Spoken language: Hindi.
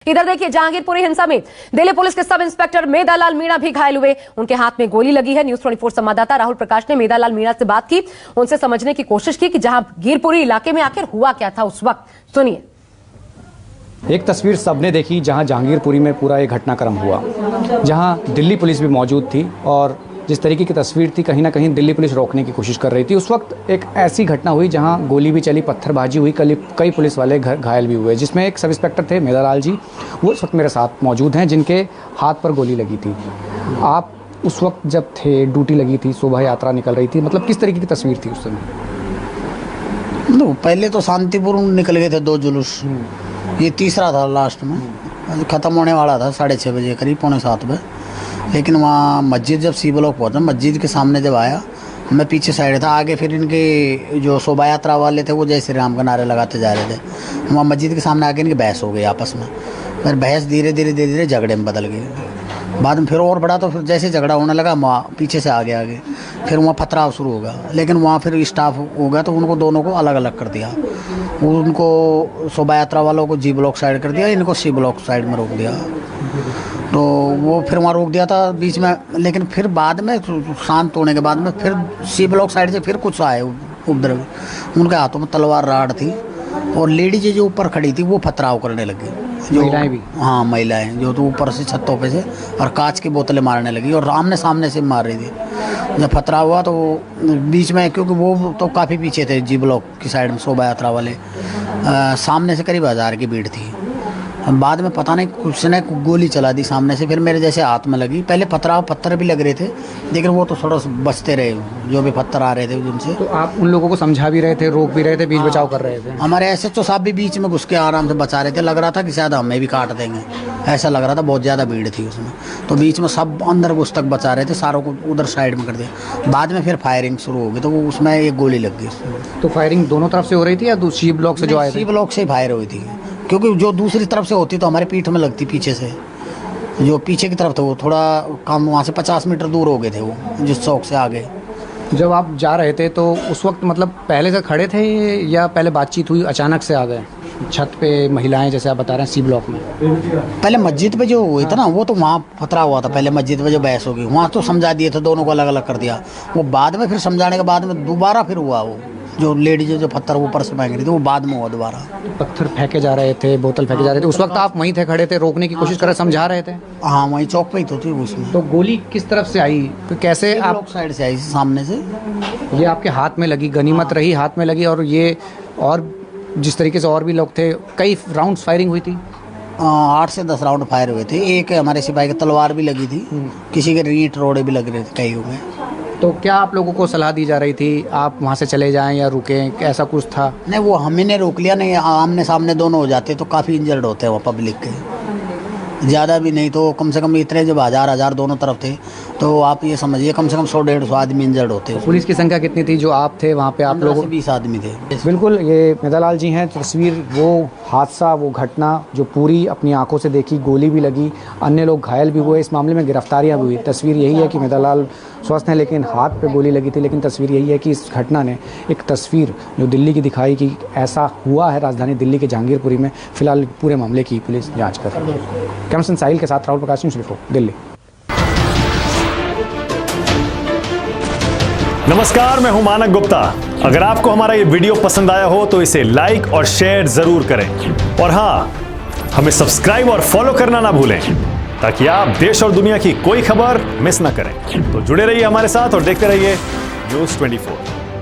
इधर देखिए, जहांगीरपुरी हिंसा में दिल्ली पुलिस के सब इंस्पेक्टर मेधालाल मीणा भी घायल हुए। उनके हाथ में गोली लगी है। न्यूज 24 संवाददाता राहुल प्रकाश ने मेधालाल मीणा से बात की, उनसे समझने की कोशिश की कि जहांगीरपुरी इलाके में आखिर हुआ क्या था उस वक्त। सुनिए। एक तस्वीर सबने देखी जहां जहांगीरपुरी में पूरा एक घटनाक्रम हुआ, जहां दिल्ली पुलिस भी मौजूद थी और जिस तरीके की तस्वीर थी, कहीं ना कहीं दिल्ली पुलिस रोकने की कोशिश कर रही थी। उस वक्त एक ऐसी घटना हुई जहां गोली भी चली, पत्थरबाजी हुई, कई पुलिस वाले घायल भी हुए, जिसमें एक सब इंस्पेक्टर थे मेधालाल जी, वो इस वक्त मेरे साथ मौजूद हैं, जिनके हाथ पर गोली लगी थी। आप उस वक्त जब थे, ड्यूटी लगी थी, शोभा यात्रा निकल रही थी, मतलब किस तरीके की तस्वीर थी उस समय? पहले तो शांतिपूर्ण निकल गए थे 2 जुलूस, ये तीसरा था लास्ट में, ख़त्म होने वाला था 6:30 बजे करीब, 6:45 बजे। लेकिन वहाँ मस्जिद जब सी ब्लॉक पहुँचा, मस्जिद के सामने जब आया, मैं पीछे साइड था, आगे फिर इनके जो शोभा यात्रा वाले थे वो जय श्री राम का नारे लगाते जा रहे थे। वहाँ मस्जिद के सामने आके इनकी बहस हो गई आपस में, फिर बहस धीरे धीरे झगड़े में बदल गई। बाद में फिर और बढ़ा, तो फिर जैसे झगड़ा होने लगा वहाँ पीछे से आगे फिर वहाँ पथराव शुरू हो गया। लेकिन वहाँ फिर स्टाफ हो गया तो उनको दोनों को अलग अलग कर दिया। उनको शोभा यात्रा वालों को जी ब्लॉक साइड कर दिया, इनको सी ब्लॉक साइड में रोक दिया। तो वो फिर वहाँ रोक दिया था बीच में। लेकिन फिर बाद में शांत होने के बाद में फिर सी ब्लॉक साइड से फिर कुछ आए उपद्रवी, उनके हाथों में तलवार राड थी और लेडीज जो ऊपर खड़ी थी वो पथराव करने लगी, महिलाएं भी। हाँ, महिलाएं जो तो ऊपर से छतों पे से और कांच की बोतलें मारने लगी और आमने सामने से मार रही थी। जब पथराव हुआ तो बीच में, क्योंकि वो तो काफ़ी पीछे थे जी ब्लॉक की साइड में शोभा यात्रा वाले, सामने से करीब 1000 की भीड़ थी। बाद में पता नहीं कुछ ने गोली चला दी सामने से, फिर मेरे जैसे हाथ में लगी। पहले पत्थर भी लग रहे थे, लेकिन वो तो थोड़ा बचते रहे, जो भी पत्थर आ रहे थे उनसे। तो आप उन लोगों को समझा भी रहे थे, रोक भी रहे थे, बीच बचाव कर रहे थे? हमारे SHO साहब भी बीच में घुस के आराम से बचा रहे थे। लग रहा था कि शायद हमें भी काट देंगे, ऐसा लग रहा था, बहुत ज़्यादा भीड़ थी उसमें। तो बीच में सब अंदर घुस तक बचा रहे थे, सारों को उधर साइड में कर दिया। बाद में फिर फायरिंग शुरू हो गई, तो वो उसमें एक गोली लग गई। तो फायरिंग दोनों तरफ से हो रही थी या सी ब्लॉक से जो आए थे? सी ब्लॉक से फायर हुई थी, क्योंकि जो दूसरी तरफ से होती तो हमारे पीठ में लगती पीछे से। जो पीछे की तरफ था वो थोड़ा कम, वहाँ से 50 मीटर दूर हो गए थे वो, जिस चौक से आगे। जब आप जा रहे थे तो उस वक्त मतलब पहले से खड़े थे या पहले बातचीत हुई, अचानक से आ गए छत पे महिलाएं, जैसे आप बता रहे हैं सी ब्लॉक में? पहले मस्जिद पे जो हुई था ना, वो तो वहाँ पथरा हुआ था। पहले मस्जिद पे जो बहस होगी वहाँ तो समझा दिए थे, दोनों को अलग अलग कर दिया। वो बाद में फिर समझाने के बाद में दोबारा फिर हुआ, वो जो लेडीज जो पत्थर ऊपर से फेंक रही थी वो बाद में हुआ दोबारा। पत्थर फेंके जा रहे थे, बोतल फेंके जा रहे थे, उस वक्त आप वहीं थे, खड़े थे, रोकने की कोशिश कर रहे, समझा रहे थे? हाँ, वहीं चौक पे ही तो थी उसमें। तो गोली किस तरफ से आई, तो कैसे आप? साइड से आई, सामने से। ये आपके हाथ में लगी, गनीमत रही, हाथ में लगी। और ये और जिस तरीके से और भी लोग थे, कई राउंड्स फायरिंग हुई थी? 8 से 10 राउंड फायर हुए थे। एक हमारे सिपाही की तलवार भी लगी थी, किसी के रीट रोड़े भी लग रहे थे, कई हुए। तो क्या आप लोगों को सलाह दी जा रही थी आप वहाँ से चले जाएं या रुकें, ऐसा कुछ था? नहीं, वो हमें ने रोक लिया। नहीं, आमने सामने दोनों हो जाते तो काफ़ी इंजर्ड होते हैं वो पब्लिक के, ज़्यादा भी नहीं तो कम से कम इतने, जब 1000 दोनों तरफ थे तो आप ये समझिए कम से कम 100-150 आदमी इंजर्ड होते हैं। पुलिस की संख्या कितनी थी जो आप थे वहाँ पे? आप लोग 20 आदमी थे। बिल्कुल, ये मेधालाल जी हैं। तस्वीर वो हादसा, वो घटना जो पूरी अपनी आंखों से देखी, गोली भी लगी, अन्य लोग घायल भी हुए, इस मामले में गिरफ्तारियां भी हुई। तस्वीर यही है कि मेधालाल स्वस्थ हैं, लेकिन हाथ पे गोली लगी थी। लेकिन तस्वीर यही है कि इस घटना ने एक तस्वीर जो दिल्ली की दिखाई कि ऐसा हुआ है राजधानी दिल्ली के जहांगीरपुरी में। फिलहाल पूरे मामले की पुलिस जाँच कर रही है। कैमरामैन साहिल के साथ राहुल प्रकाश, न्यूज़ 24 दिल्ली। नमस्कार, मैं हूं मानक गुप्ता। अगर आपको हमारा ये वीडियो पसंद आया हो तो इसे लाइक और शेयर जरूर करें, और हाँ, हमें सब्सक्राइब और फॉलो करना ना भूलें ताकि आप देश और दुनिया की कोई खबर मिस ना करें। तो जुड़े रहिए हमारे साथ और देखते रहिए न्यूज़ 24।